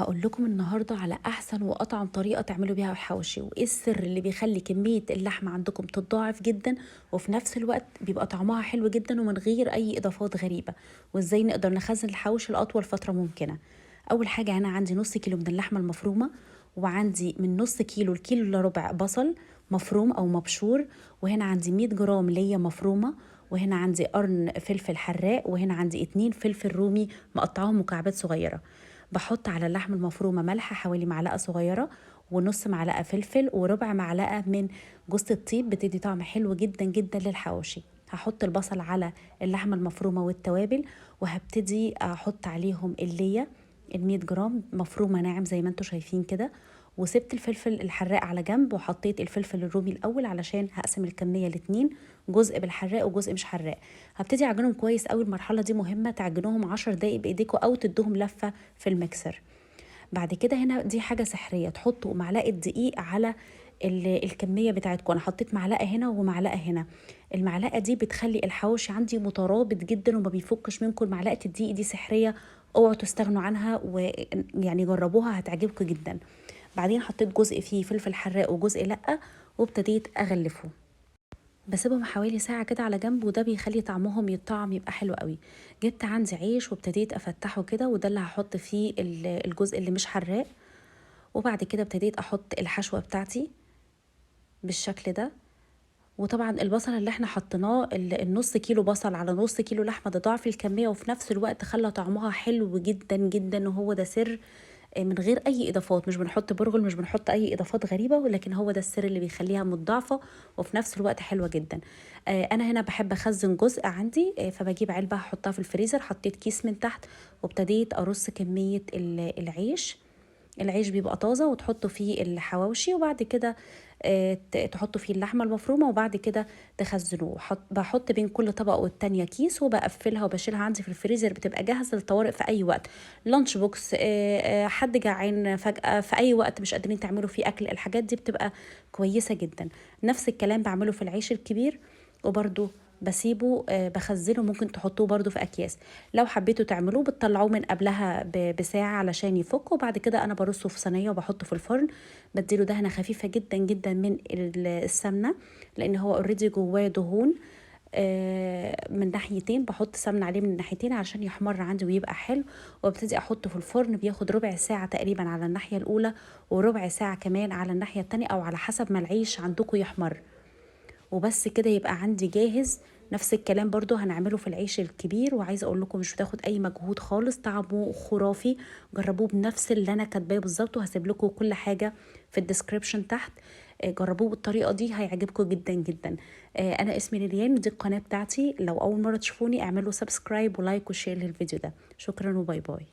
هقول لكم النهارده على احسن واطعم طريقه تعملوا بيها الحواوشي، وايه السر اللي بيخلي كميه اللحمه عندكم تتضاعف جدا وفي نفس الوقت بيبقى طعمها حلو جدا ومن غير اي اضافات غريبه، وازاي نقدر نخزن الحواوشي لاطول فتره ممكنه. اول حاجه انا عندي نص كيلو من اللحمه المفرومه، وعندي من نص كيلو لكيلو الا ربع بصل مفروم او مبشور، وهنا عندي 100 جرام ليا مفرومه، وهنا عندي قرن فلفل حراق، وهنا عندي 2 فلفل رومي مقطعاهم مكعبات صغيره. بحط على اللحمة المفرومة ملح حوالي معلقة صغيرة، ونص معلقة فلفل، وربع معلقة من جوز الطيب، بتدي طعم حلو جدا جدا للحواوشي. هحط البصل على اللحمة المفرومة والتوابل، وهبتدي احط عليهم اللية 100 جرام مفرومة ناعم زي ما انتم شايفين كده. وسبت الفلفل الحراق على جنب، وحطيت الفلفل الرومي الاول علشان هقسم الكميه لاتنين، جزء بالحراق وجزء مش حراق. هبتدي اعجنهم كويس قوي، المرحله دي مهمه، تعجنوهم 10 دقايق بايديكم او تدوهم لفه في الميكسر. بعد كده هنا دي حاجه سحريه، تحطوا معلقه دقيق على الكميه بتاعتكم. انا حطيت معلقه هنا ومعلقه هنا، المعلقه دي بتخلي الحواوشي عندي مترابط جدا وما بيفكش منكم. معلقه الدقيق دي سحريه، اوعوا تستغنوا عنها، ويعني جربوها هتعجبكم جدا. بعدين حطيت جزء فيه فلفل حراق وجزء لأ، وابتديت أغلفه. بسيبهم حوالي ساعة كده على جنب، وده بيخلي طعمهم يطعم يبقى حلو قوي. جبت عندي عيش وابتديت أفتحه كده، وده اللي هحط فيه الجزء اللي مش حراق. وبعد كده ابتديت أحط الحشوة بتاعتي بالشكل ده. وطبعا البصل اللي احنا حطيناه، النص كيلو بصل على نص كيلو لحمه، ده ضعف الكميه وفي نفس الوقت خلى طعمها حلو جدا جدا، وهو ده سر. من غير اي اضافات، مش بنحط برغل، مش بنحط اي اضافات غريبه، ولكن هو ده السر اللي بيخليها متضاعفه وفي نفس الوقت حلوه جدا. انا هنا بحب اخزن جزء عندي، فبجيب علبه احطها في الفريزر. حطيت كيس من تحت، وابتديت ارص كميه العيش. العيش بيبقى طازة، وتحطوا فيه الحواوشي، وبعد كده تحطوا فيه اللحمة المفرومة، وبعد كده تخزنوه. بحط بين كل طبقة والتانية كيس، وبقفلها وبشيلها عندي في الفريزر، بتبقى جاهزة للطوارئ في أي وقت. لانش بوكس، حد جعان فجأة في أي وقت مش قادرين تعملوا فيه أكل، الحاجات دي بتبقى كويسة جدا. نفس الكلام بعمله في العيش الكبير، وبرده بسيبه بخزنه. ممكن تحطوه برضو في اكياس. لو حبيتوا تعملوه بتطلعوه من قبلها بساعة علشان يفك، وبعد كده انا برصه في صينية وبحطه في الفرن. بديله دهنة خفيفة جدا جدا من السمنة، لان هو اوريدي جواه دهون. من ناحيتين بحط سمنة عليه من الناحيتين علشان يحمر عندي ويبقى حلو. وابتدي احطه في الفرن، بياخد ربع ساعة تقريبا على الناحية الاولى، وربع ساعة كمان على الناحية التانية، او على حسب ما العيش عندكم يحمر. وبس كده يبقى عندي جاهز. نفس الكلام برضو هنعمله في العيش الكبير، وعايزه اقول لكم مش بتاخد اي مجهود خالص، طعمه خرافي. جربوه بنفس اللي انا كاتباه بالظبط، وهسيب لكم كل حاجه في الديسكريبشن تحت. جربوه بالطريقه دي هيعجبكم جدا جدا. انا اسمي ليليان، دي القناه بتاعتي. لو اول مره تشوفوني اعملوا سبسكرايب ولايك وشير للفيديو ده. شكرا وباي باي.